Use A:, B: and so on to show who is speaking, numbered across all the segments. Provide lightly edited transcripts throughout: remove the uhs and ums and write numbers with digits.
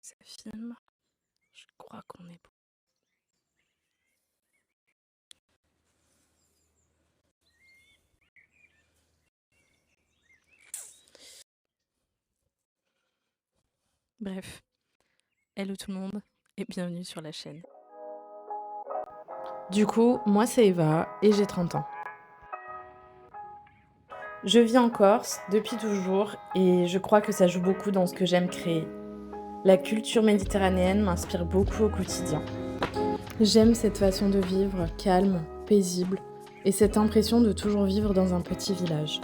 A: Ça filme. Je crois qu'on est bon. Bref, hello tout le monde et bienvenue sur la chaîne. Du coup, moi c'est Eva et j'ai 30 ans. Je vis en Corse depuis toujours et je crois que ça joue beaucoup dans ce que j'aime créer. La culture méditerranéenne m'inspire beaucoup au quotidien. J'aime cette façon de vivre, calme, paisible, et cette impression de toujours vivre dans un petit village.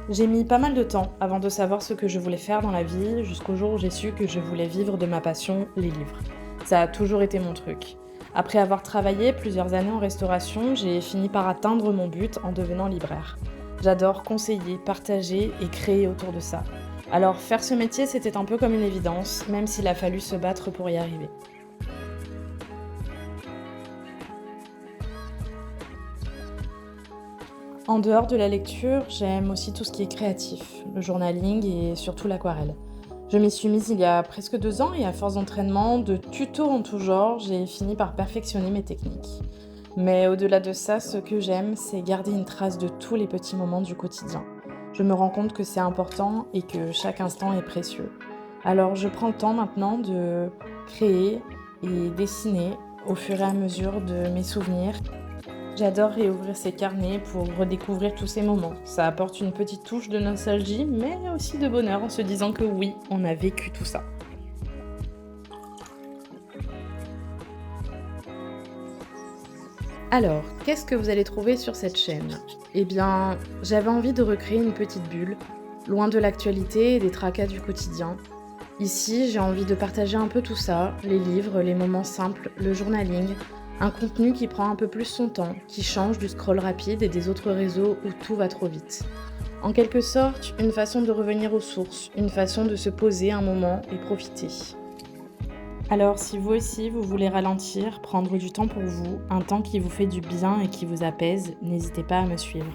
A: J'ai mis pas mal de temps avant de savoir ce que je voulais faire dans la vie, jusqu'au jour où j'ai su que je voulais vivre de ma passion, les livres. Ça a toujours été mon truc. Après avoir travaillé plusieurs années en restauration, j'ai fini par atteindre mon but en devenant libraire. J'adore conseiller, partager et créer autour de ça. Alors faire ce métier, c'était un peu comme une évidence, même s'il a fallu se battre pour y arriver. En dehors de la lecture, j'aime aussi tout ce qui est créatif, le journaling et surtout l'aquarelle. Je m'y suis mise il y a presque 2 ans et à force d'entraînement, de tutos en tout genre, j'ai fini par perfectionner mes techniques. Mais au-delà de ça, ce que j'aime, c'est garder une trace de tous les petits moments du quotidien. Je me rends compte que c'est important et que chaque instant est précieux. Alors je prends le temps maintenant de créer et dessiner au fur et à mesure de mes souvenirs. J'adore réouvrir ces carnets pour redécouvrir tous ces moments. Ça apporte une petite touche de nostalgie, mais aussi de bonheur en se disant que oui, on a vécu tout ça. Alors, qu'est-ce que vous allez trouver sur cette chaîne? Eh bien, j'avais envie de recréer une petite bulle, loin de l'actualité et des tracas du quotidien. Ici, j'ai envie de partager un peu tout ça, les livres, les moments simples, le journaling, un contenu qui prend un peu plus son temps, qui change du scroll rapide et des autres réseaux où tout va trop vite. En quelque sorte, une façon de revenir aux sources, une façon de se poser un moment et profiter. Alors, si vous aussi, vous voulez ralentir, prendre du temps pour vous, un temps qui vous fait du bien et qui vous apaise, n'hésitez pas à me suivre.